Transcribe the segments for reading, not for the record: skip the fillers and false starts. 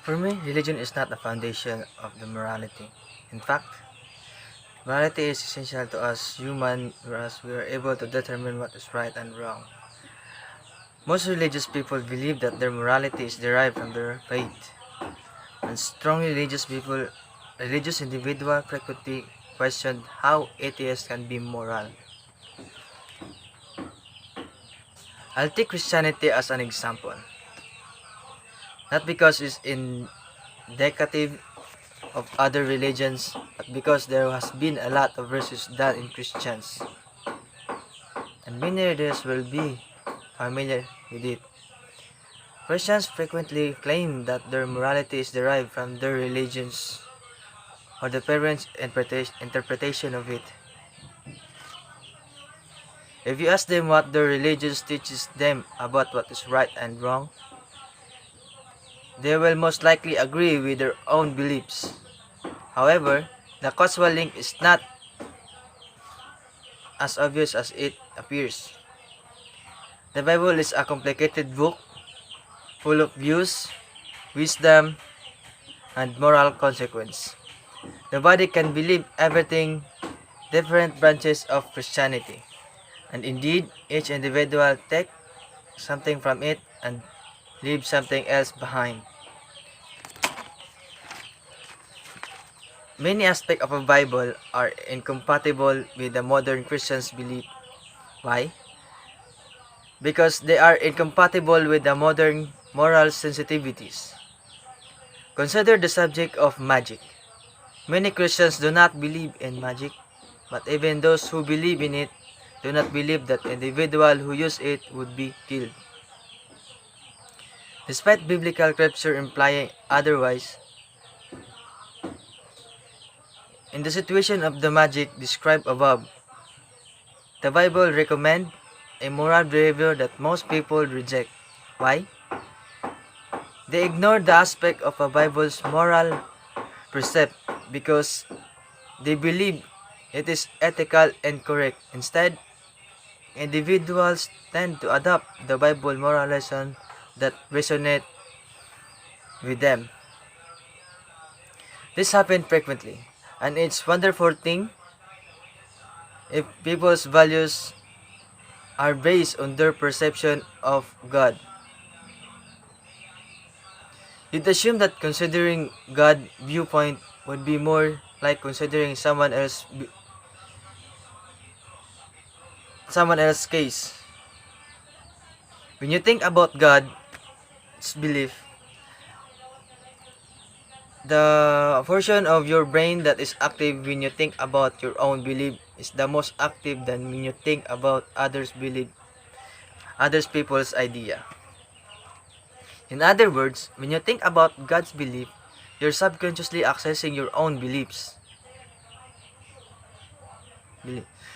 For me, religion is not the foundation of the morality. In fact, morality is essential to us human, whereas we are able to determine what is right and wrong. Most religious people believe that their morality is derived from their faith, and strong religious individuals frequently question how atheists can be moral. I'll take Christianity as an example, not because it's indicative of other religions, but because there has been a lot of research done in Christians, and many readers will be familiar with it. Christians frequently claim that their morality is derived from their religions or the parents' interpretation of it. If you ask them what their religion teaches them about what is right and wrong, they will most likely agree with their own beliefs. However, the causal link is not as obvious as it appears. The Bible is a complicated book full of views, wisdom, and moral consequence. Nobody can believe everything, different branches of Christianity, and indeed, each individual takes something from it and leaves something else behind. Many aspects of the Bible are incompatible with the modern Christian's belief. Why? Because they are incompatible with the modern moral sensitivities. Consider the subject of magic. Many Christians do not believe in magic, but even those who believe in it do not believe that the individual who uses it would be killed. Despite biblical scripture implying otherwise, in the situation of the magic described above, the Bible recommends a moral behavior that most people reject. Why? They ignore the aspect of a Bible's moral precept because they believe it is ethical and correct. Instead, individuals tend to adopt the Bible moral lesson that resonate with them. This happens frequently, and it's a wonderful thing if people's values are based on their perception of God. You'd assume that considering God's viewpoint would be more like considering someone else's case. When you think about God's belief, the portion of your brain that is active when you think about your own belief is the most active than when you think about others people's idea. In other words, when you think about God's belief, you're subconsciously accessing your own beliefs.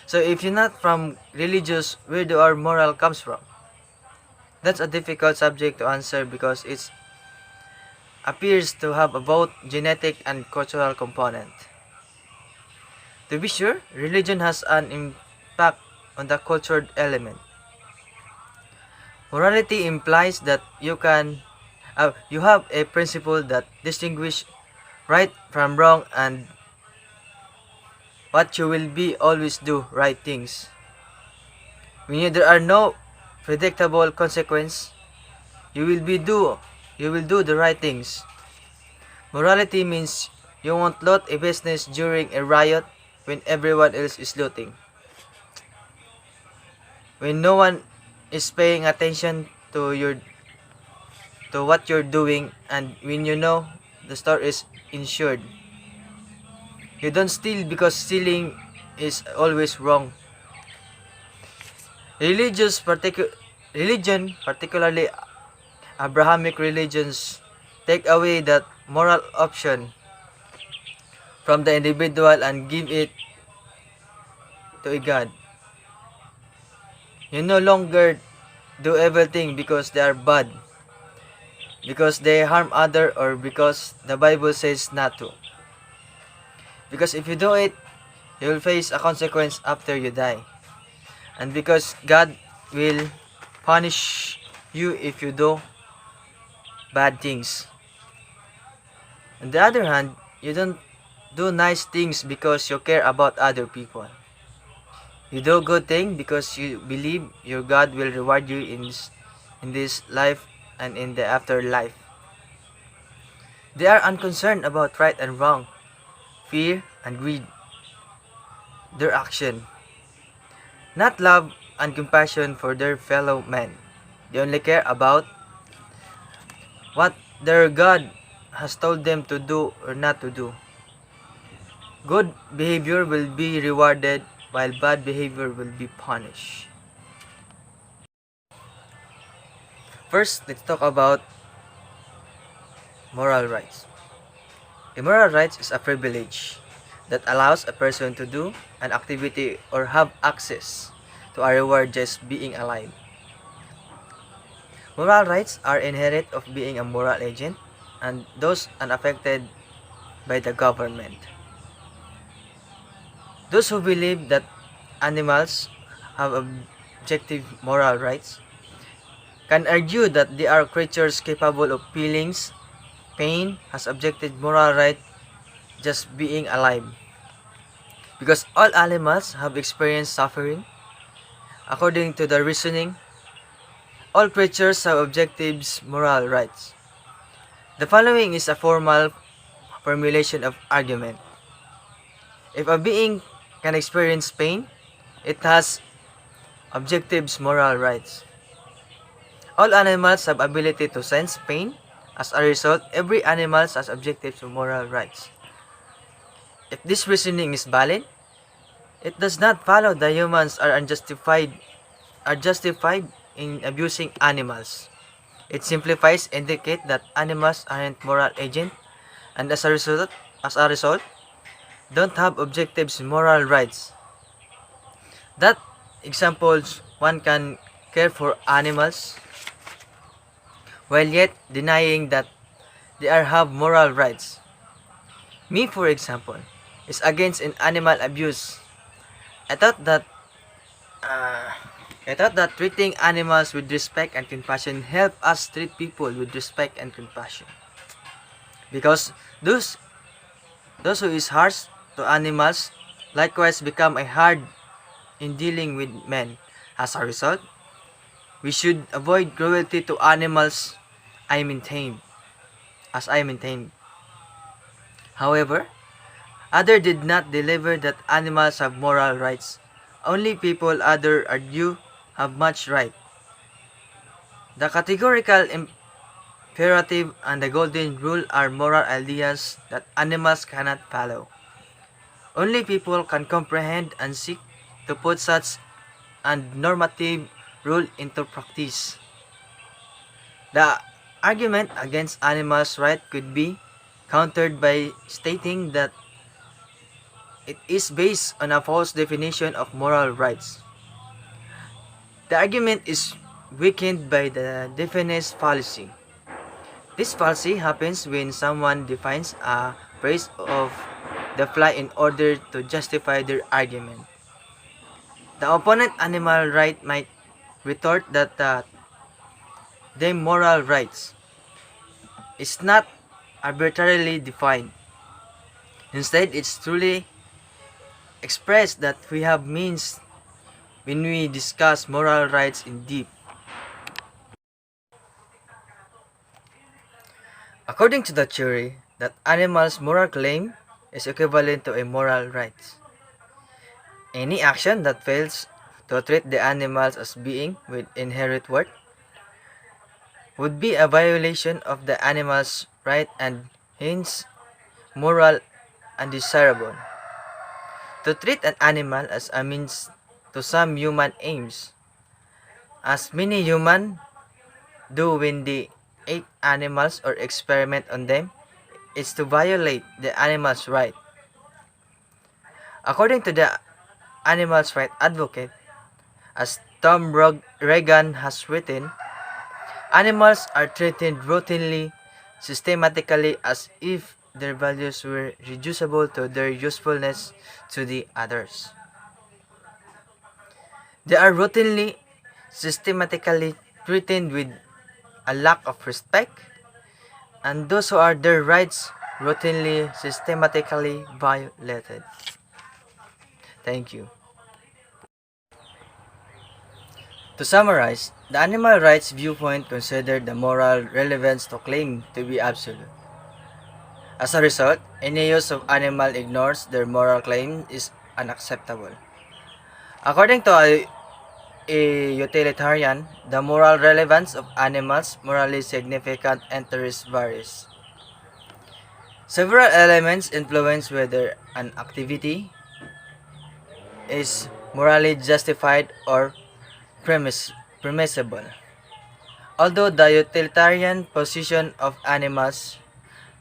So if you're not from religious, where do our moral comes from? That's a difficult subject to answer because it appears to have a both genetic and cultural component. To be sure, religion has an impact on the cultured element. Morality implies that you have a principle that distinguishes right from wrong and what you will be always do right things. When there are no predictable consequence, you will do the right things. Morality means you won't loot a business during a riot when everyone else is looting. When no one is paying attention to what you're doing, and when you know the store is insured. You don't steal because stealing is always wrong. Religion, particularly Abrahamic religions, take away that moral option from the individual and give it to a God. You no longer do everything because they are bad, because they harm others, or because the Bible says not to. Because if you do it, you will face a consequence after you die. And because God will punish you if you do bad things. On the other hand, you don't do nice things because you care about other people. You do good things because you believe your God will reward you in this life and in the afterlife. They are unconcerned about right and wrong, fear and greed, their action, not love and compassion for their fellow men. They only care about what their God has told them to do or not to do. Good behavior will be rewarded while bad behavior will be punished. First, let's talk about moral rights. A moral right is a privilege that allows a person to do an activity or have access to a reward just being alive. Moral rights are inherent of being a moral agent and those unaffected by the government. Those who believe that animals have objective moral rights can argue that they are creatures capable of feelings. Pain has objective moral right just being alive. Because all animals have experienced suffering, according to the reasoning, all creatures have objectives moral rights. The following is a formal formulation of argument. If a being can experience pain, it has objectives moral rights. All animals have ability to sense pain. As a result, every animal has objectives moral rights. If this reasoning is valid, it does not follow that humans are justified in abusing animals. It simplifies indicate that animals aren't moral agents and as a result don't have objectives moral rights. That examples one can care for animals while yet denying that they have moral rights. Me, for example, is against in animal abuse. I thought that treating animals with respect and compassion help us treat people with respect and compassion. Because those who is harsh to animals likewise become a hard in dealing with men. As a result, we should avoid cruelty to animals. I maintain. However, others did not deliver that animals have moral rights. Only people others argue have much right. The categorical imperative and the golden rule are moral ideas that animals cannot follow. Only people can comprehend and seek to put such and normative rule into practice. The argument against animals' right could be countered by stating that it is based on a false definition of moral rights. The argument is weakened by the definite fallacy. This fallacy happens when someone defines a phrase of the fly in order to justify their argument. The opponent animal right might retort that their moral rights is not arbitrarily defined. Instead, it's truly expressed that we have means when we discuss moral rights in depth. According to the theory that animals' moral claim is equivalent to a moral right. Any action that fails to treat the animals as being with inherent worth would be a violation of the animal's right and hence moral undesirable. To treat an animal as a means to some human aims, as many humans do when they eat animals or experiment on them, is to violate the animal's right. According to the animal's right advocate, as Tom Regan has written, animals are treated routinely, systematically as if their values were reducible to their usefulness to the others. They are routinely, systematically treated with a lack of respect, and those who are their rights routinely, systematically violated. Thank you. To summarize, the animal rights viewpoint considered the moral relevance to claim to be absolute. As a result, any use of animal ignores their moral claim is unacceptable. According to a utilitarian, the moral relevance of animals' morally significant interests varies. Several elements influence whether an activity is morally justified or permissible. Although the utilitarian position of animals,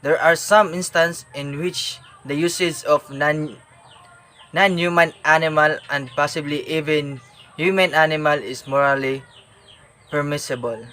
there are some instances in which the usage of non-human animal and possibly even human animal is morally permissible.